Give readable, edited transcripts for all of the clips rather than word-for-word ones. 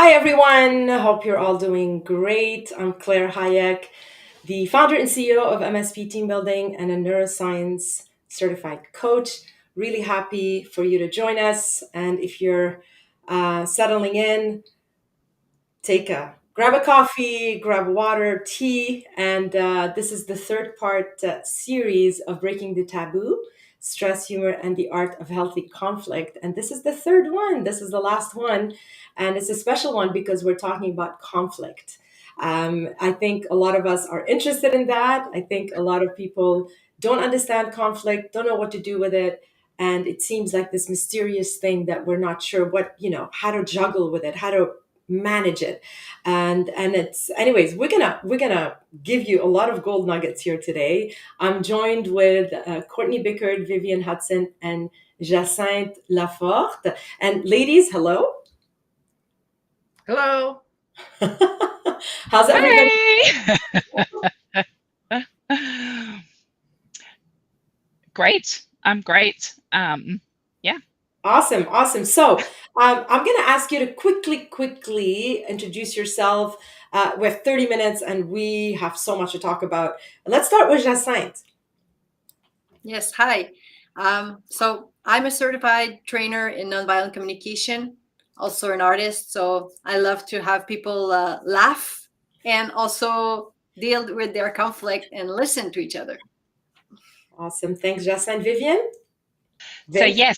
Hi, everyone. Hope you're all doing great. I'm Claire Hayek, the founder and CEO of MSP Team Building and a neuroscience certified coach. Really happy for you to join us. And if you're settling in, grab a coffee, grab water, tea, and this is the third part series of Breaking the Taboo: Stress, Humor, and the Art of Healthy Conflict. And this is the third one. This is the last one, and it's a special one because we're talking about conflict. I think a lot of us are interested in that. I think a lot of people don't understand conflict, don't know what to do with it. And it seems like this mysterious thing that we're not sure how to juggle with it, how to manage it. And it's anyways, we're gonna give you a lot of gold nuggets here today. I'm joined with Courtney Bickard, Vivian Hudson, and Jacinthe Laforte. And ladies, hello. Hello. How's everybody? Hey! Great. I'm great. Yeah. Awesome. So I'm going to ask you to quickly introduce yourself. We have 30 minutes and we have so much to talk about. Let's start with Jacinthe. Yes, hi. So I'm a certified trainer in nonviolent communication, also an artist. So I love to have people laugh and also deal with their conflict and listen to each other. Awesome. Thanks, Jacinthe. Vivian? So, Viv? yes,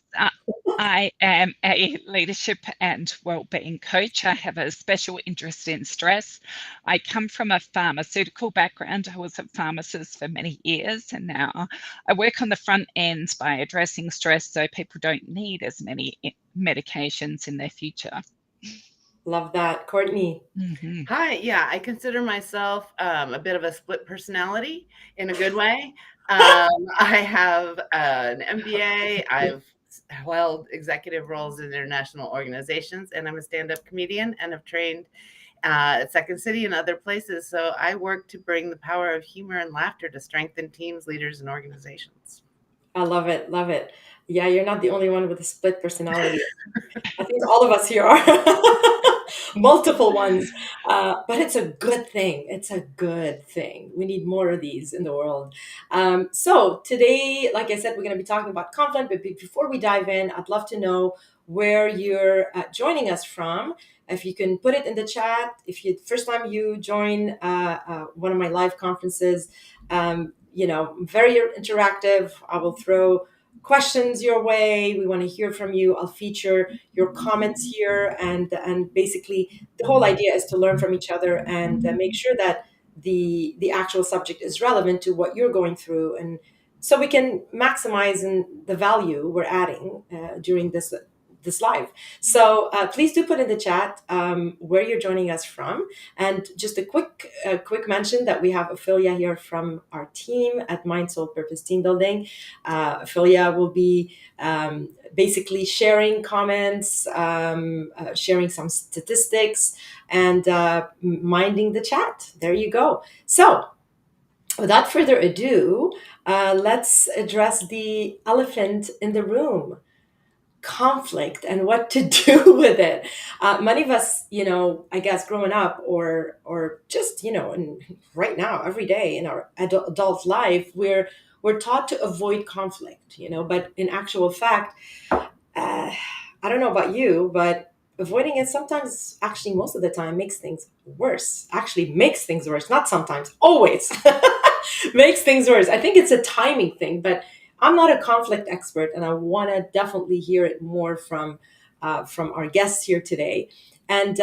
I am a leadership and well-being coach. I have a special interest in stress. I come from a pharmaceutical background. I was a pharmacist for many years, and now I work on the front ends by addressing stress so people don't need as many medications in their future. Love that. Courtney? Mhm. Hi. Yeah, I consider myself a bit of a split personality in a good way. I have an MBA. I've held executive roles in international organizations, and I'm a stand-up comedian and have trained at Second City and other places. So I work to bring the power of humor and laughter to strengthen teams, leaders, and organizations. I love it. Love it. Yeah, you're not the only one with a split personality. I think all of us here are multiple ones, but it's a good thing. It's a good thing. We need more of these in the world. So today, like I said, we're going to be talking about conflict. But before we dive in, I'd love to know where you're joining us from. If you can put it in the chat. If you first time you join one of my live conferences, very interactive. I will throw questions your way. We want to hear from you. I'll feature your comments here, and basically the whole idea is to learn from each other and make sure that the actual subject is relevant to what you're going through, and so we can maximize the value we're adding during this live. So please do put in the chat where you're joining us from, and just a quick mention that we have Ophelia here from our team at Mind Soul Purpose Team Building. Ophelia will be basically sharing comments, sharing some statistics, and minding the chat. There you go. So without further ado, let's address the elephant in the room: conflict and what to do with it. Many of us, I guess growing up or just, right now, every day in our adult life, we're taught to avoid conflict, but in actual fact, I don't know about you, but avoiding it sometimes, actually most of the time, makes things worse. Actually makes things worse, not sometimes, always. Makes things worse. I think it's a timing thing, but I'm not a conflict expert, and I want to definitely hear it more from our guests here today. And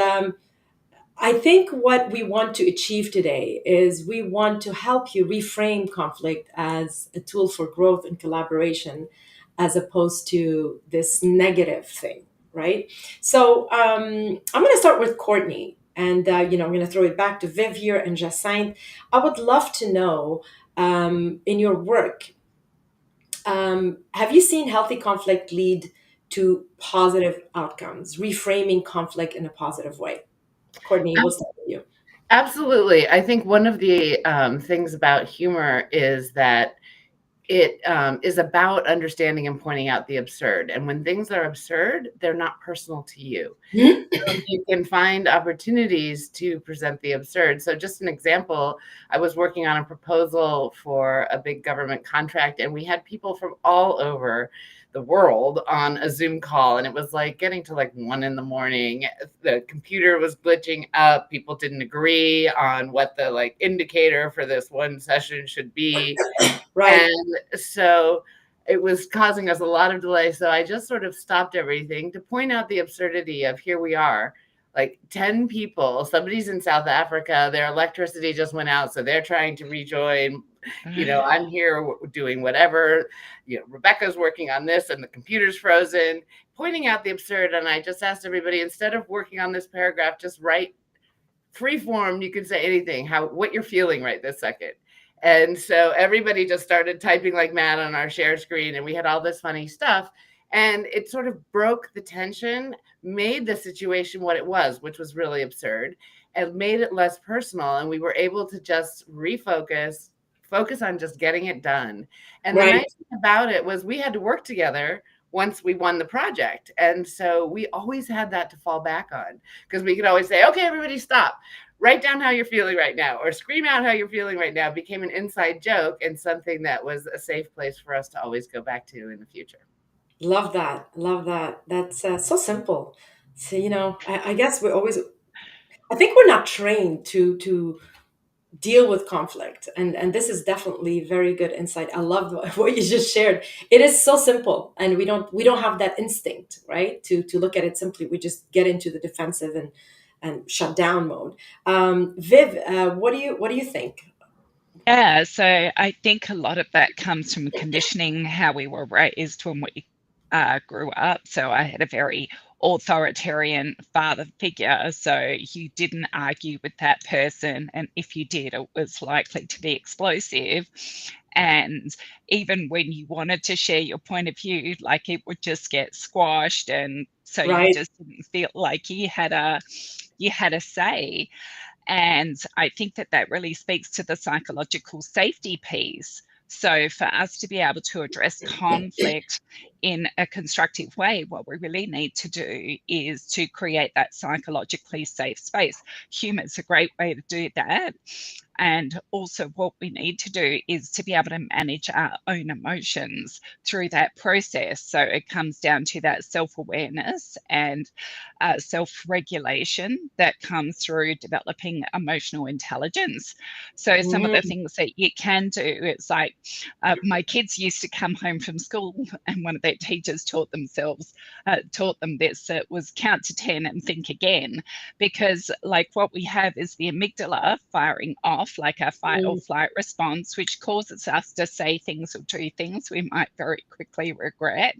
I think what we want to achieve today is we want to help you reframe conflict as a tool for growth and collaboration, as opposed to this negative thing, right? So I'm going to start with Courtney, and I'm going to throw it back to Viv here and Jacinthe. I would love to know, in your work, have you seen healthy conflict lead to positive outcomes, reframing conflict in a positive way? Courtney, we'll start with you. Absolutely. I think one of the things about humor is that it is about understanding and pointing out the absurd. And when things are absurd, they're not personal to you. You can find opportunities to present the absurd. So just an example, I was working on a proposal for a big government contract, and we had people from all over the world on a Zoom call, and it was like getting to like 1 a.m. The computer was glitching up. People didn't agree on what the like indicator for this one session should be. Right. And so it was causing us a lot of delay. So I just sort of stopped everything to point out the absurdity of here we are, like 10 people, somebody's in South Africa, their electricity just went out, so they're trying to rejoin. I'm here doing whatever. Rebecca's working on this and the computer's frozen, pointing out the absurd. And I just asked everybody, instead of working on this paragraph, just write free form. You can say anything, what you're feeling right this second. And so everybody just started typing like mad on our share screen, and we had all this funny stuff. And it sort of broke the tension, made the situation what it was, which was really absurd, and made it less personal. And we were able to just focus on just getting it done. And the nice thing about it was we had to work together once we won the project. And so we always had that to fall back on, because we could always say, okay, everybody stop. Write down how you're feeling right now, or scream out how you're feeling right now. It became an inside joke and something that was a safe place for us to always go back to in the future. Love that. Love that. That's so simple. So, I guess I think we're not trained to deal with conflict. And this is definitely very good insight. I love what you just shared. It is so simple, and we don't have that instinct, right? To look at it simply. We just get into the defensive and shut down mode. Viv, what do you think? Yeah, so I think a lot of that comes from conditioning, how we were raised when we grew up. So I had a very authoritarian father figure. So you didn't argue with that person. And if you did, it was likely to be explosive. And even when you wanted to share your point of view, like it would just get squashed. And so you Right. just didn't feel like you had a say. And I think that really speaks to the psychological safety piece. So, for us to be able to address conflict in a constructive way, what we really need to do is to create that psychologically safe space. Humor's a great way to do that. And also, what we need to do is to be able to manage our own emotions through that process. So, it comes down to that self awareness and self regulation that comes through developing emotional intelligence. So, some of the Mm, things that you can do, it's like my kids used to come home from school, and one of their teachers taught them this. It was count to 10 and think again, because like what we have is the amygdala firing off, like our fight or mm, flight response, which causes us to say things or do things we might very quickly regret.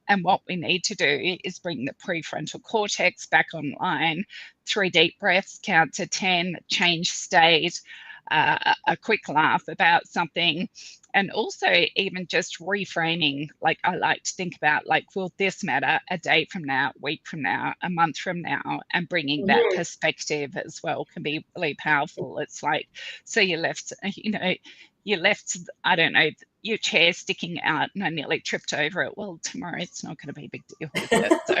And what we need to do is bring the prefrontal cortex back online, 3 deep breaths, count to 10, change state, a quick laugh about something. And also even just reframing, like I like to think about, like, will this matter a day from now, a week from now, a month from now? And bringing that mhm. perspective as well can be really powerful. It's like, so you left, I don't know, your chair sticking out and I nearly tripped over it. Well, tomorrow it's not going to be a big deal, is it? So,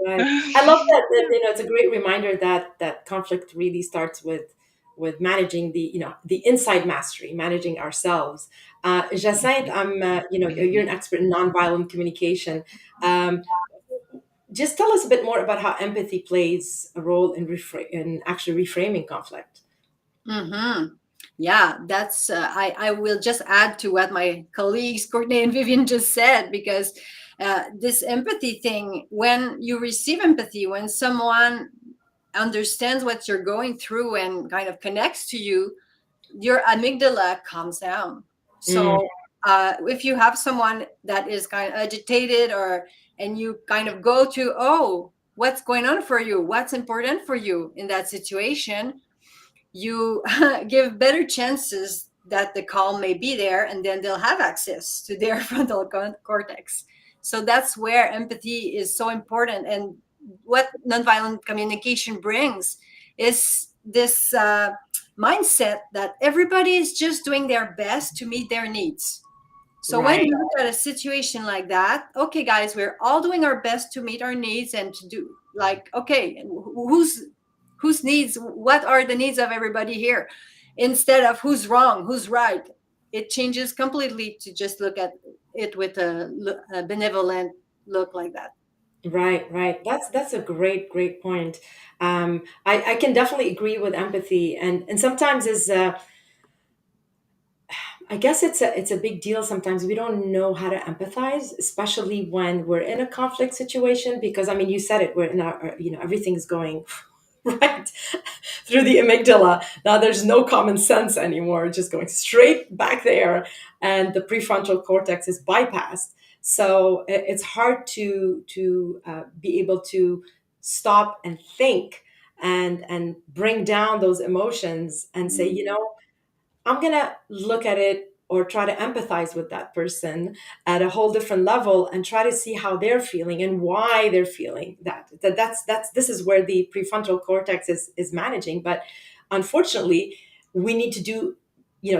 Right. I love that it's a great reminder that conflict really starts with managing the inside mastery, managing ourselves. Jacinthe, you're an expert in nonviolent communication. Um, just tell us a bit more about how empathy plays a role in actually reframing conflict. Mm-hmm. Yeah, that's. I will just add to what my colleagues Courtney and Vivian just said, because this empathy thing, when you receive empathy, when someone understands what you're going through and kind of connects to you, your amygdala calms down. Mm, So if you have someone that is kind of agitated, or and you kind of go to, oh, what's going on for you? What's important for you in that situation? You give better chances that the calm may be there, and then they'll have access to their cortex. So that's where empathy is so important. And what nonviolent communication brings is this mindset that everybody is just doing their best to meet their needs. So when Right. you look at a situation like that, okay, guys, we're all doing our best to meet our needs and to do like, okay, whose needs, what are the needs of everybody here? Instead of who's wrong, who's right. It changes completely to just look at it with a benevolent look like that. Right, right. That's a great point. I can definitely agree with empathy, and sometimes is I guess it's a big deal. Sometimes we don't know how to empathize, especially when we're in a conflict situation. Because I mean, you said it. We're in our, everything's going right through the amygdala. Now there's no common sense anymore. It's just going straight back there, and the prefrontal cortex is bypassed. So it's hard to be able to stop and think and bring down those emotions and say, I'm going to look at it or try to empathize with that person at a whole different level and try to see how they're feeling and why they're feeling that. That's this is where the prefrontal cortex is managing. But unfortunately, we need to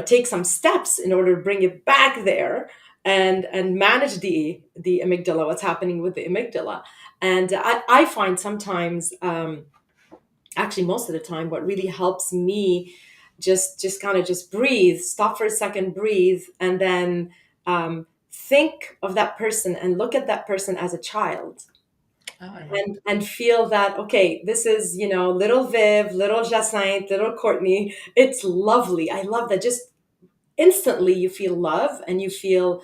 take some steps in order to bring it back there and manage the amygdala, what's happening with the amygdala. And I find sometimes, actually most of the time, what really helps me just kind of just breathe, stop for a second, breathe, and then think of that person and look at that person as a child, Oh, yeah. and feel that, okay, this is, little Viv, little Jacinthe, little Courtney. It's lovely. I love that. Just instantly you feel love and you feel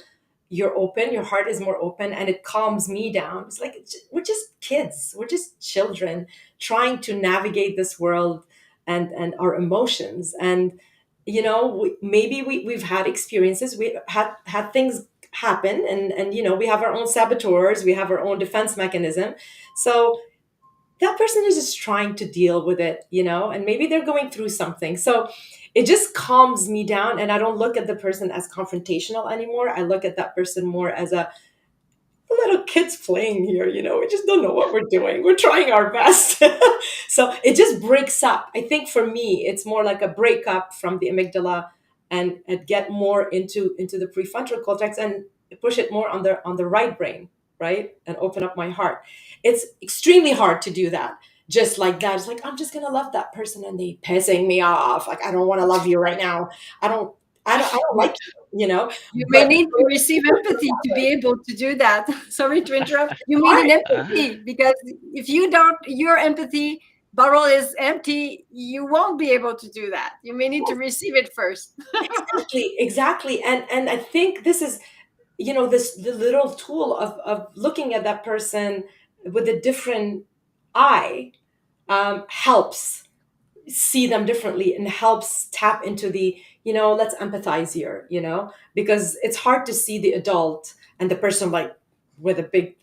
you're open, your heart is more open, and it calms me down. It's like we're just kids, we're just children trying to navigate this world and our emotions. And maybe we've had experiences, we had things happen, and we have our own saboteurs, we have our own defense mechanism. So that person is just trying to deal with it, and maybe they're going through something. So it just calms me down, and I don't look at the person as confrontational anymore. I look at that person more as a little kids playing here. We just don't know what we're doing. We're trying our best. So it just breaks up. I think for me, it's more like a breakup from the amygdala, and get more into the prefrontal cortex and push it more on the right brain, right? And open up my heart. It's extremely hard to do that. Just like that. It's like, I'm just gonna love that person and they pissing me off. Like, I don't want to love you right now. I don't I don't like you. You may But need to receive empathy to be able to do that. Sorry to interrupt. You need hard. an empathy because if you don't, your empathy barrel is empty, you won't be able to do that. You may need to receive it first. Exactly. And I think this is, this the little tool of looking at that person with a different eye, helps see them differently and helps tap into the, let's empathize here, because it's hard to see the adult and the person like with a big,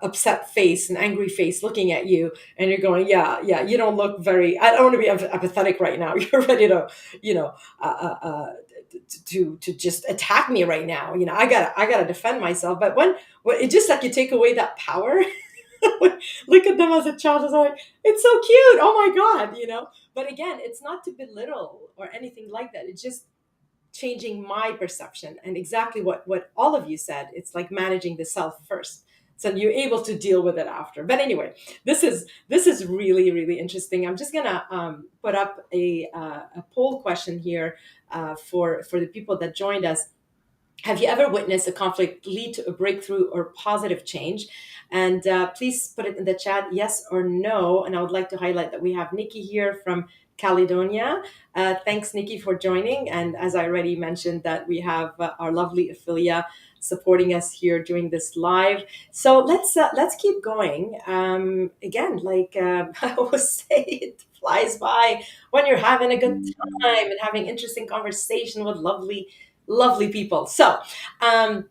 upset face and angry face looking at you, and you're going, yeah, yeah, you don't look very, I don't want to be empathetic right now. You're ready to, you know uh, uh, uh, to just attack me right now. I gotta defend myself. But when it just like you take away that power, look at them as a child. It's like, it's so cute. Oh my God. But again, it's not to belittle or anything like that. It's just changing my perception, and exactly what all of you said. It's like managing the self first, so you're able to deal with it after. But anyway, this is really really interesting. I'm just gonna put up a poll question here, for the people that joined us. Have you ever witnessed a conflict lead to a breakthrough or positive change? And please put it in the chat, yes or no. And I would like to highlight that we have Nikki here from Caledonia. Thanks, Nikki, for joining. And as I already mentioned, that we have our lovely Ophelia supporting us here during this live. So let's keep going. Again, like I always say, it flies by when you're having a good time and having interesting conversation with lovely people. Um,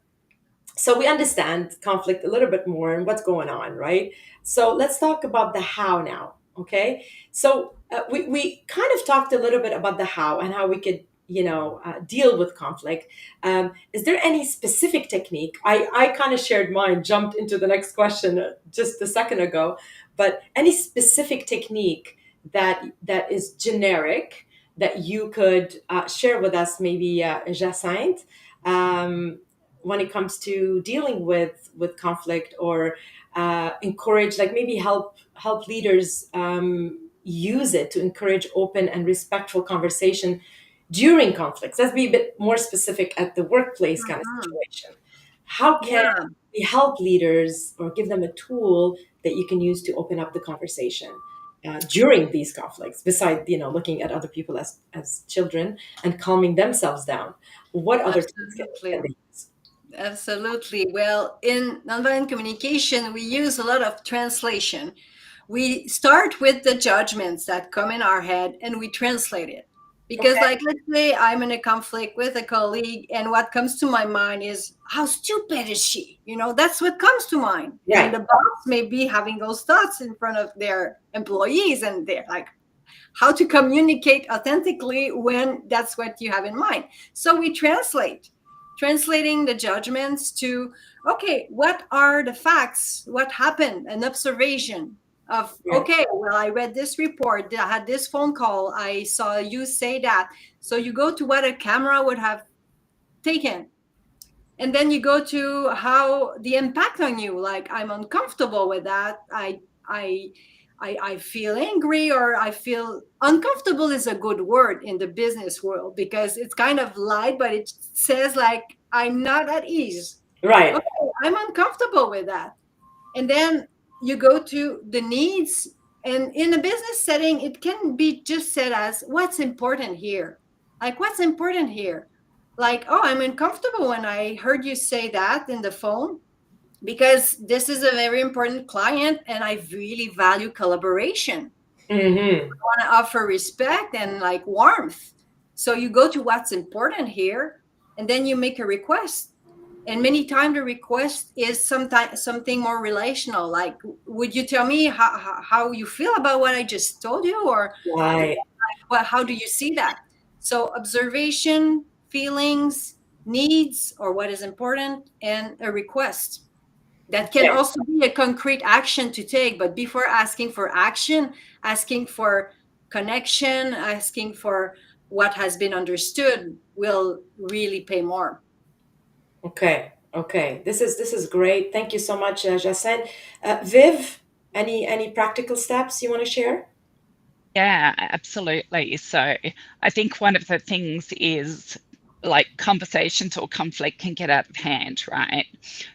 so we understand conflict a little bit more and what's going on, right? So let's talk about the how now. Okay. So we kind of talked a little bit about the how and how we could, deal with conflict. Is there any specific technique? I kind of shared mine, jumped into the next question just a second ago, but any specific technique that is generic that you could share with us, maybe Jacinthe, when it comes to dealing with conflict, or encourage, like maybe help leaders use it to encourage open and respectful conversation during conflicts? Let's be a bit more specific at the workplace kind of Mhm. situation. How can Yeah. we help leaders or give them a tool that you can use to open up the conversation during these conflicts, besides looking at other people as children and calming themselves down? What other tools can Absolutely. they use? Absolutely. Well, in nonviolent communication, we use a lot of translation. We start with the judgments that come in our head and we translate it. Because, Okay. like, let's say I'm in a conflict with a colleague, and what comes to my mind is, how stupid is she? That's what comes to mind. And Right. the boss may be having those thoughts in front of their employees, and they're like, how to communicate authentically when that's what you have in mind. So we translating the judgments to, okay, what are the facts, what happened, an observation of, Right. okay, well, I read this report, I had this phone call, I saw you say that. So you go to what a camera would have taken, and then you go to how the impact on you, like, I'm uncomfortable with that, i I feel angry, or I feel uncomfortable is a good word in the business world, because it's kind of light, but it says, like, I'm not at ease. Right. Okay, I'm uncomfortable with that. And then you go to the needs, and in a business setting it can be just said as, what's important here, like, what's important here, like, oh, I'm uncomfortable when I heard you say that in the phone, because this is a very important client and I really value collaboration. Mm-hmm. Want to offer respect and, like, warmth. So you go to what's important here, and then you make a request. And many times the request is sometimes something more relational, like, would you tell me how you feel about what I just told you, or Right. how do you see that? So observation, feelings, needs, or what is important, and a request. That can Okay. also be a concrete action to take, but before asking for action, asking for connection, asking for what has been understood will really pay more. Okay. Okay. This is great. Thank you so much, Jacen. Viv, any practical steps you want to share? Yeah, absolutely. So I think one of the things is like conversations or conflict can get out of hand, right?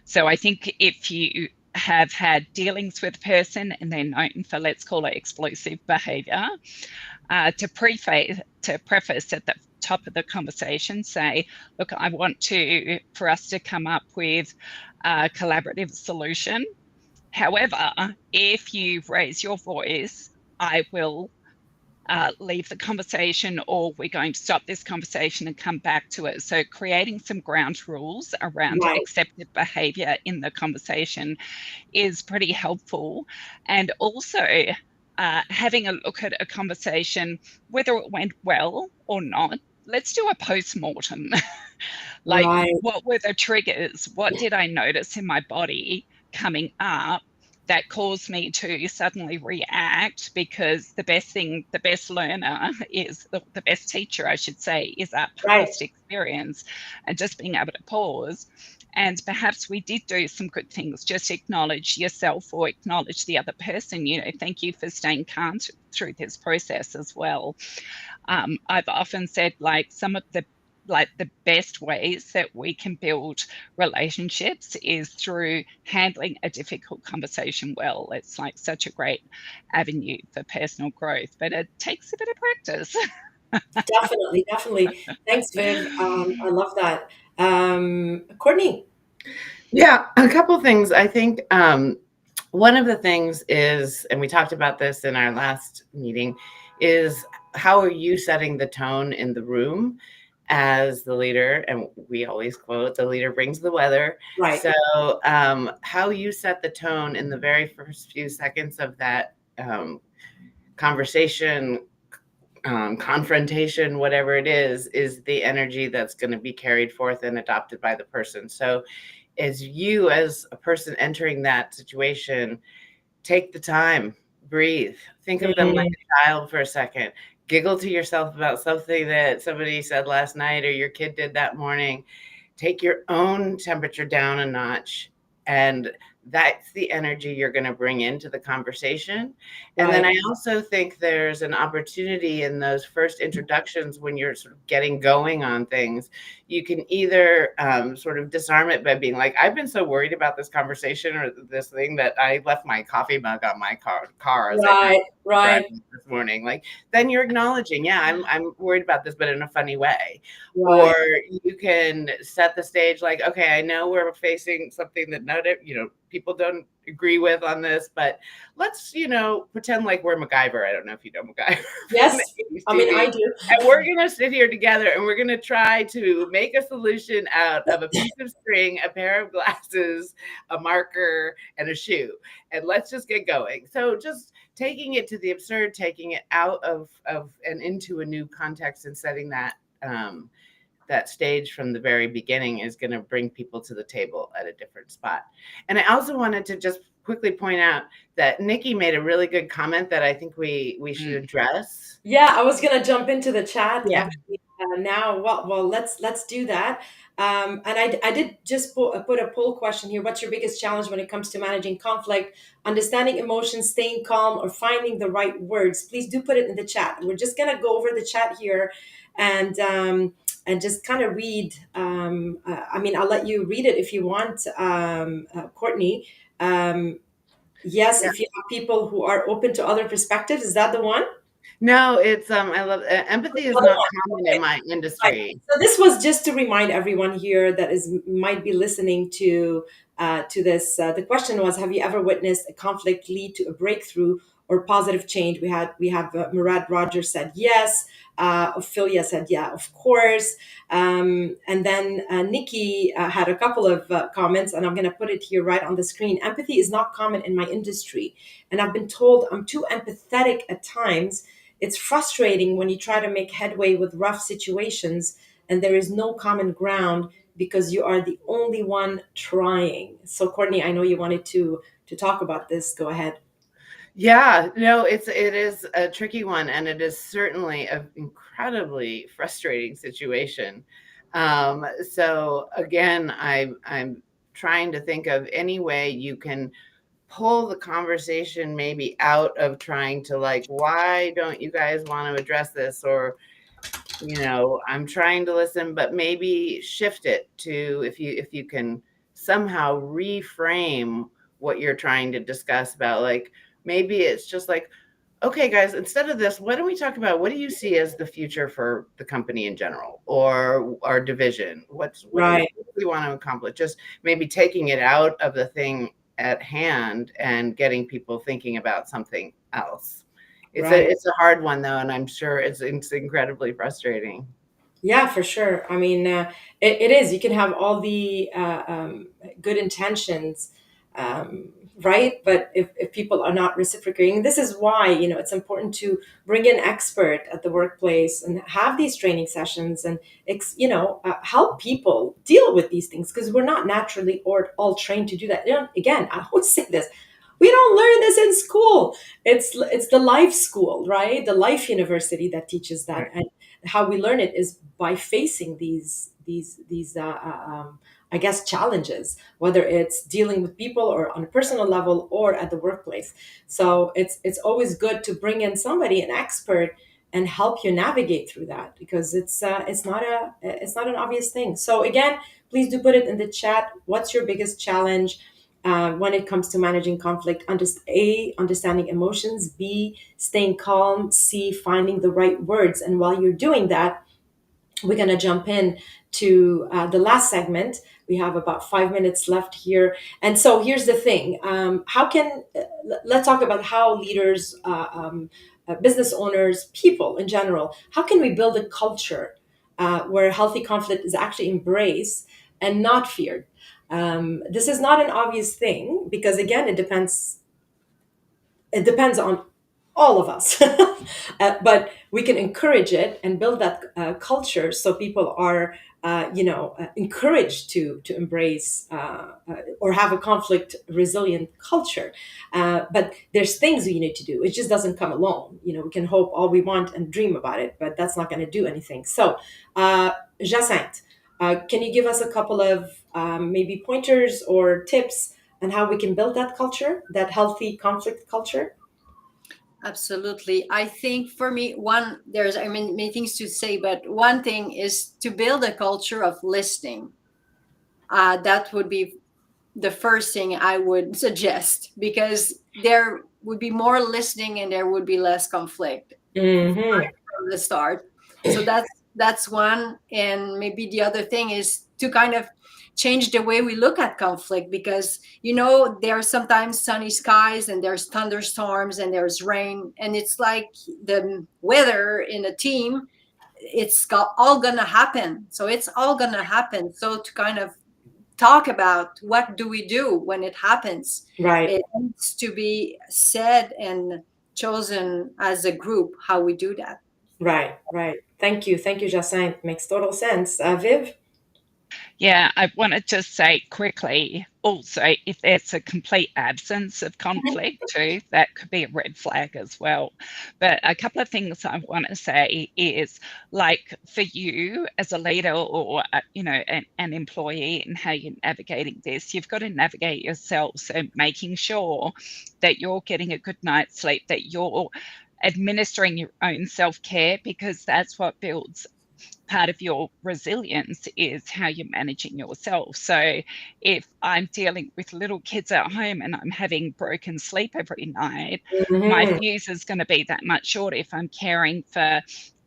So I think if you have had dealings with a person and they're known for, let's call it explosive behavior, to preface at the top of the conversation, say, look, I want for us to come up with a collaborative solution. However, if you raise your voice, I will leave the conversation, or we're going to stop this conversation and come back to it. So creating some ground rules around Right. accepted behavior in the conversation is pretty helpful. And also having a look at a conversation, whether it went well or not. Let's do a post-mortem. Like, Right. what were the triggers? What did I notice in my body coming up that caused me to suddenly react? Because the best learner is the best teacher, I should say, is our Right. past experience, and just being able to pause. And perhaps we did do some good things. Just acknowledge yourself or acknowledge the other person. Thank you for staying calm through this process as well. I've often said, like, some of the best ways that we can build relationships is through handling a difficult conversation well. It's like such a great avenue for personal growth, but it takes a bit of practice. Definitely. Definitely. Thanks, Viv. I love that. Courtney. Yeah, a couple things. I think one of the things is, and we talked about this in our last meeting, is how are you setting the tone in the room as the leader? And we always quote, the leader brings the weather. Right. So how you set the tone in the very first few seconds of that conversation, confrontation, whatever it is the energy that's going to be carried forth and adopted by the person. So as you, as a person entering that situation, take the time, breathe, think of them like Mm, a child for a second, giggle to yourself about something that somebody said last night or your kid did that morning. take your own temperature down a notch, and that's the energy you're going to bring into the conversation. And then Right. I also think there's an opportunity in those first introductions when you're sort of getting going on things. You can either sort of disarm it by being like, I've been so worried about this conversation or this thing that I left my coffee mug on my car as I Right. was Right. driving this morning. Like, then you're acknowledging, yeah, I'm worried about this, but in a funny way. Right. Or you can set the stage like, okay, I know we're facing something that people don't agree with on this, but let's, pretend like we're MacGyver. I don't know if you know MacGyver from the Yes. 80s I mean, TV. I do. And we're going to sit here together and we're going to try to make a solution out of a piece of string, a pair of glasses, a marker, and a shoe. And let's just get going. So just taking it to the absurd, taking it out of and into a new context and setting that stage from the very beginning is going to bring people to the table at a different spot. And I also wanted to just quickly point out that Nikki made a really good comment that I think we should address. Yeah, I was gonna jump into the chat Yeah. actually now. Well, let's do that. And I did just put a poll question here. What's your biggest challenge when it comes to managing conflict, understanding emotions, staying calm, or finding the right words? Please do put it in the chat. We're just gonna go over the chat here, and just kind of read. I mean, I'll let you read it if you want, Courtney. Um, yes, Yeah. if you have people who are open to other perspectives, is that the one? No, it's I love empathy is Other not one. common in Okay. my Right. industry. So this was just to remind everyone here that is might be listening to this. The question was: have you ever witnessed a conflict lead to a breakthrough or positive change? We have Murad Rogers said yes. Ophelia said yeah, of course. And then Nikki had a couple of comments, and I'm going to put it here right on the screen. Empathy is not common in my industry, and I've been told I'm too empathetic at times. It's frustrating when you try to make headway with rough situations and there is no common ground because you are the only one trying. So Courtney, I know you wanted to talk about this. Go ahead. Yeah, no, it is a tricky one, and it is certainly an incredibly frustrating situation. So again, I'm trying to think of any way you can pull the conversation maybe out of trying to like, why don't you guys want to address this? Or, I'm trying to listen, but maybe shift it to if you can somehow reframe what you're trying to discuss about, like maybe it's just like, okay, guys, instead of this, why don't we talk about what do you see as the future for the company in general or our division? Right, What do we want to accomplish? Just maybe taking it out of the thing at hand and getting people thinking about something else. It's a right. it's a hard one though, and I'm sure it's incredibly frustrating. Yeah, for sure. I mean, it is. You can have all the good intentions, right? But if people are not reciprocating, this is why, it's important to bring in expert at the workplace and have these training sessions and, help people deal with these things because we're not naturally or all trained to do that. Again, I always say this. We don't learn this in school. It's the life school, right? The life university that teaches that. Right. And how we learn it is by facing these I guess challenges, whether it's dealing with people or on a personal level or at the workplace. So it's always good to bring in somebody, an expert, and help you navigate through that because it's not an obvious thing. So again, please do put it in the chat. What's your biggest challenge when it comes to managing conflict? Understanding emotions. B, staying calm. C, finding the right words. And while you're doing that, we're going to jump in to the last segment. We have about 5 minutes left here. And so here's the thing. Let's talk about how leaders, business owners, people in general, how can we build a culture where healthy conflict is actually embraced and not feared? This is not an obvious thing because, again, it depends on all of us. But we can encourage it and build that culture so people are encouraged to embrace or have a conflict resilient culture. But there's things we need to do. It just doesn't come alone. We can hope all we want and dream about it, but that's not going to do anything. So Jacinthe, Can you give us a couple of maybe pointers or tips on how we can build that culture, that healthy conflict culture? Absolutely. I think for me, there's, I mean, many things to say, but one thing is to build a culture of listening. That would be the first thing I would suggest, because there would be more listening and there would be less conflict Mm-hmm. from the start. So that's one. And maybe the other thing is to kind of change the way we look at conflict, because there are sometimes sunny skies and there's thunderstorms and there's rain, and it's like the weather in a team, all gonna happen. So it's all gonna happen. So to kind of talk about what do we do when it happens, Right, it needs to be said and chosen as a group how we do that. right, right. Thank you, Jacinthe. Makes total sense. Viv? Yeah, I want to just say quickly also, if there's a complete absence of conflict too, that could be a red flag as well. But a couple of things I want to say is, like, for you as a leader or an employee, and how you're navigating this, you've got to navigate yourself. So making sure that you're getting a good night's sleep, that you're administering your own self-care, because that's what builds part of your resilience, is how you're managing yourself. So if I'm dealing with little kids at home and I'm having broken sleep every night, my Mm-hmm. fuse is going to be that much shorter. If I'm caring for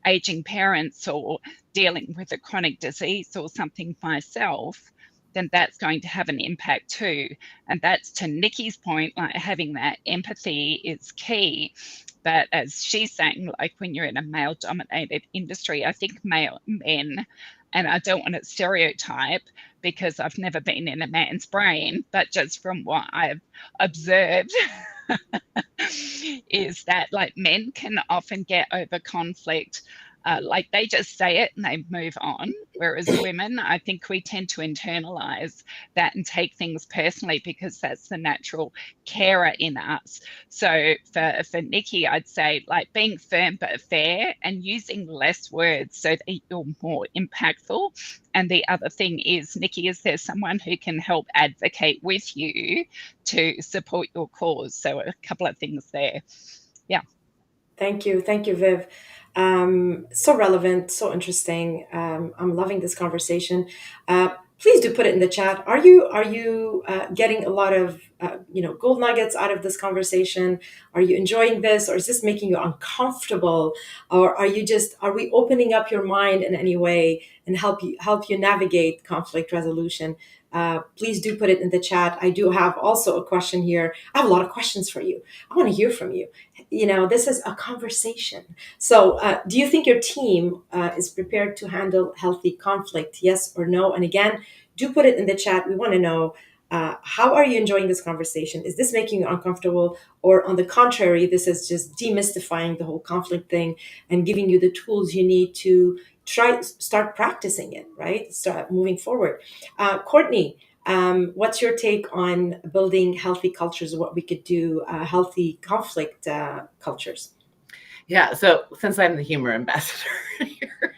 aging parents or dealing with a chronic disease or something myself, then that's going to have an impact too. And that's to Nikki's point, like having that empathy is key. But as she's saying, like when you're in a male dominated industry, I think male men, and I don't want to stereotype because I've never been in a man's brain, but just from what I've observed, is that like men can often get over conflict. Like they just say it and they move on. Whereas women, I think we tend to internalize that and take things personally because that's the natural carer in us. So for Nikki, I'd say like being firm but fair and using less words so that you're more impactful. And the other thing is, Nikki, is there someone who can help advocate with you to support your cause? So a couple of things there. Yeah. Thank you, Viv. So relevant, so interesting. I'm loving this conversation. Please do put it in the chat. Are you getting a lot of gold nuggets out of this conversation? Are you enjoying this, or is this making you uncomfortable, or are we opening up your mind in any way and help you navigate conflict resolution? Please do put it in the chat. I do have also a question here. I have a lot of questions for you. I want to hear from you. This is a conversation. So do you think your team is prepared to handle healthy conflict? Yes or no? And again, do put it in the chat. We want to know, how are you enjoying this conversation? Is this making you uncomfortable, or on the contrary, this is just demystifying the whole conflict thing and giving you the tools you need to start practicing it, right? Start moving forward. Courtney, what's your take on building healthy cultures? What we could do, healthy conflict cultures? Yeah, so since I'm the humor ambassador here,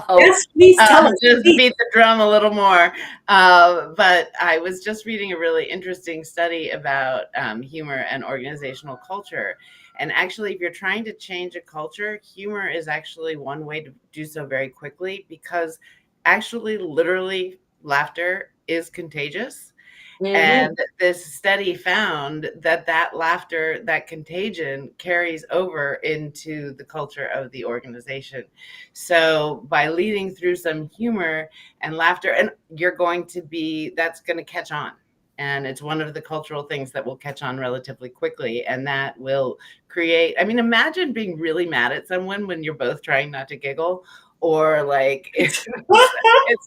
I'll Yes, please tell us. just Please. beat the drum a little more. But I was just reading a really interesting study about humor and organizational culture. And actually, if you're trying to change a culture, humor is actually one way to do so very quickly, because actually, literally, laughter is contagious. Mhm. And this study found that that laughter, that contagion carries over into the culture of the organization. So by leading through some humor and laughter, and that's going to catch on. And it's one of the cultural things that will catch on relatively quickly. And that will create, I mean, imagine being really mad at someone when you're both trying not to giggle, or like, it's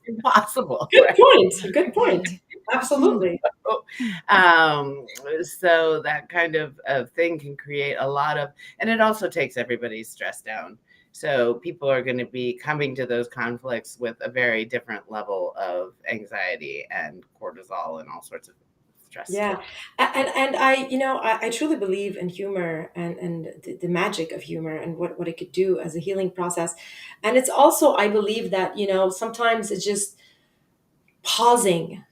impossible, Good right? point. Good point. Absolutely. um, so that kind of thing can create a lot of, and it also takes everybody's stress down. So people are going to be coming to those conflicts with a very different level of anxiety and cortisol and all sorts of stressed. Yeah, and I, I truly believe in humor and the magic of humor and what it could do as a healing process. And it's also, I believe that, sometimes it's just pausing,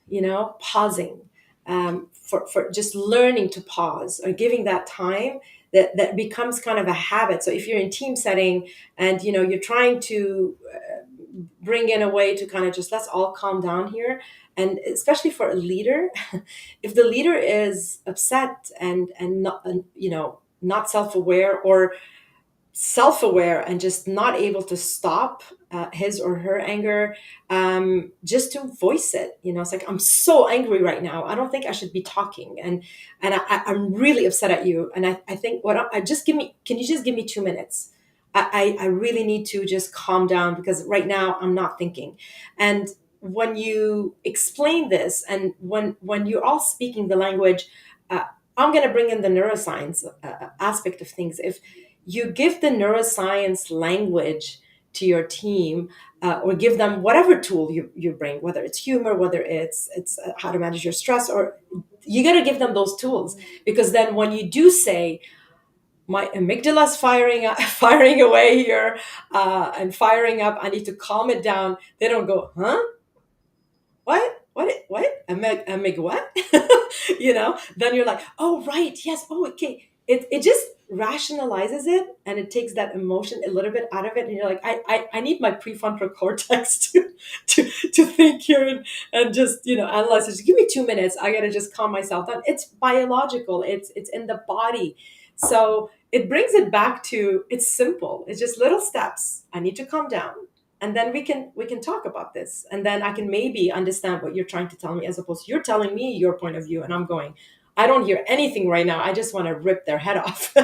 pausing, for just learning to pause or giving that time, that becomes kind of a habit. So if you're in team setting and, you're trying to bring in a way to kind of just, let's all calm down here. And especially for a leader, if the leader is upset and not, not self-aware, or self-aware and just not able to stop his or her anger, just to voice it. It's like, I'm so angry right now, I don't think I should be talking, and I'm really upset at you, and I think, what I just give me can you just give me 2 minutes? I really need to just calm down, because right now I'm not thinking. And when you explain this, and when you're all speaking the language, I'm going to bring in the neuroscience aspect of things. If you give the neuroscience language to your team, or give them whatever tool you bring, whether it's humor, whether it's how to manage your stress, or you got to give them those tools. Because then when you do say, my amygdala's firing firing away here, and firing up, I need to calm it down, they don't go, huh, what a meg what? Then you're like, oh right, yes, oh okay, it just rationalizes it, and it takes that emotion a little bit out of it, and you're like, I need my prefrontal cortex to think here, and just analyze it. Just give me 2 minutes, I gotta just calm myself down. It's biological, it's in the body. So it brings it back to, it's simple, it's just little steps. I need to calm down, and then we can talk about this, and then I can maybe understand what you're trying to tell me, as opposed to you're telling me your point of view, and I'm going, I don't hear anything right now, I just want to rip their head off.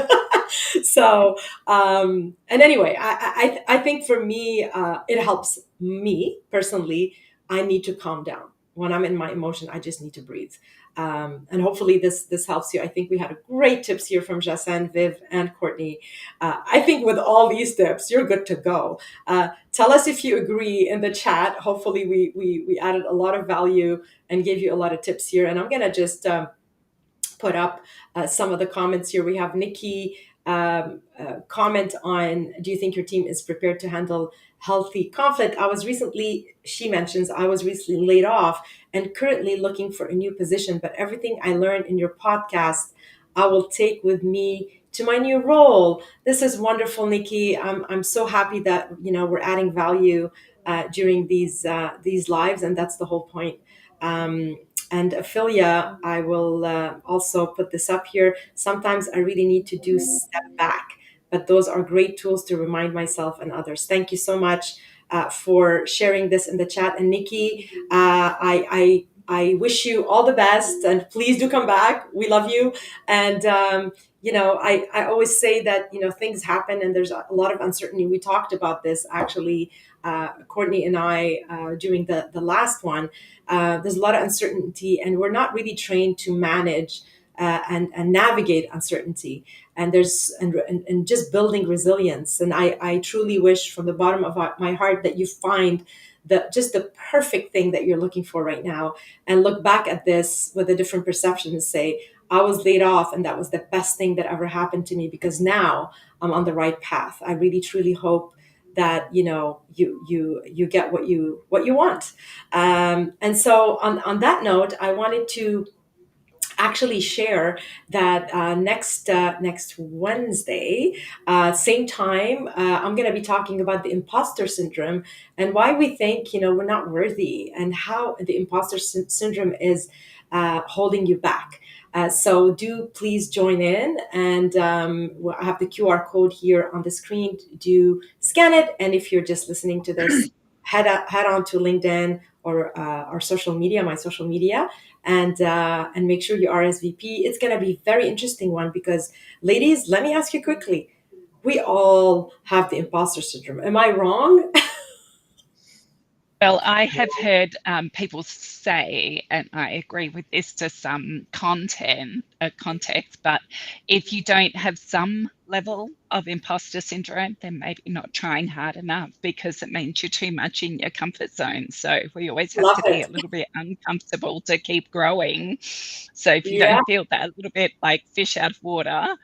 So, and anyway, I think for me, it helps me personally. I need to calm down when I'm in my emotion. I just need to breathe. And hopefully this helps you. I think we had great tips here from Jassen, Viv, and Courtney. I think with all these tips, you're good to go. Tell us if you agree in the chat. Hopefully we added a lot of value and gave you a lot of tips here. And I'm gonna just put up some of the comments here. We have Nikki comment on, do you think your team is prepared to handle healthy conflict? She mentions, I was recently laid off and currently looking for a new position, but everything I learned in your podcast, I will take with me to my new role. This is wonderful, Nikki. I'm so happy that, we're adding value during these lives, and that's the whole point. And Ophelia, I will also put this up here. Sometimes I really need to do step back, but those are great tools to remind myself and others. Thank you so much for sharing this in the chat. And Nikki, I wish you all the best, and please do come back. We love you. And I always say that things happen, and there's a lot of uncertainty. We talked about this actually, Courtney and I, during the last one. There's a lot of uncertainty, and we're not really trained to manage and navigate uncertainty. And and just building resilience. And I truly wish from the bottom of my heart that you find the perfect thing that you're looking for right now, and look back at this with a different perception and say, I was laid off, and that was the best thing that ever happened to me, because now I'm on the right path. I really truly hope that you get what you want. And so on that note, I wanted to actually share that next Wednesday, same time, I'm going to be talking about the imposter syndrome, and why we think we're not worthy, and how the imposter syndrome is holding you back. So do please join in, and I have the QR code here on the screen. Do scan it, and if you're just listening to this, head on to LinkedIn or our social media, my social media, and make sure you RSVP. It's going to be a very interesting one, because, ladies, let me ask you quickly: we all have the imposter syndrome. Am I wrong? Well, I have heard people say, and I agree with this to some context, but if you don't have some level of imposter syndrome, then maybe not trying hard enough because it means you're too much in your comfort zone. So we always have Love to be it. a little bit uncomfortable to keep growing. So if you Yeah, don't feel that little bit like fish out of water,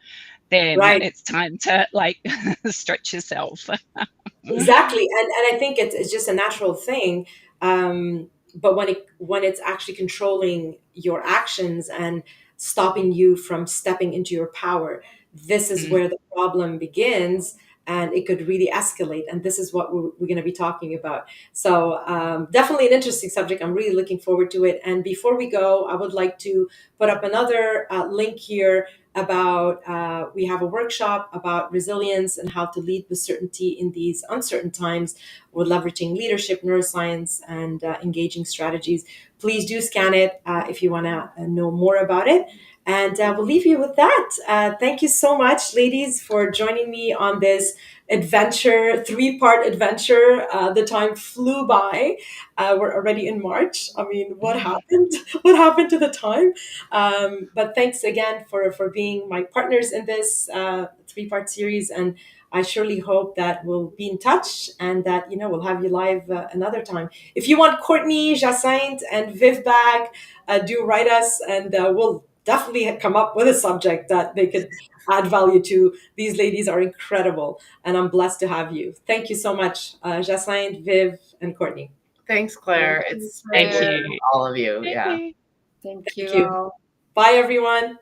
then right. it's time to like stretch yourself. Exactly, and I think it's just a natural thing. But when it's actually controlling your actions and stopping you from stepping into your power, this is Mm, where the problem begins, and it could really escalate. And this is what we're going to be talking about. So definitely an interesting subject. I'm really looking forward to it. And before we go, I would like to put up another link here about we have a workshop about resilience and how to lead with certainty in these uncertain times. We're leveraging leadership, neuroscience, and engaging strategies. Please do scan it if you want to know more about it. And we'll leave you with that. Thank you so much, ladies, for joining me on this adventure, 3-part adventure. The time flew by. We're already in March. I mean, what mm. happened? What happened to the time? But thanks again for being my partners in this 3-part series. And I surely hope that we'll be in touch and that, we'll have you live another time. If you want Courtney, Jacinthe, and Viv back, do write us and we'll definitely come up with a subject that they could add value to. These ladies are incredible and I'm blessed to have you. Thank you so much, Jacinthe, Viv, and Courtney. Thanks, Thank Claire. you, It's great Thank working Claire. you. with all of you. Thank Yeah. you. Thank Thank you you. all. Bye, everyone.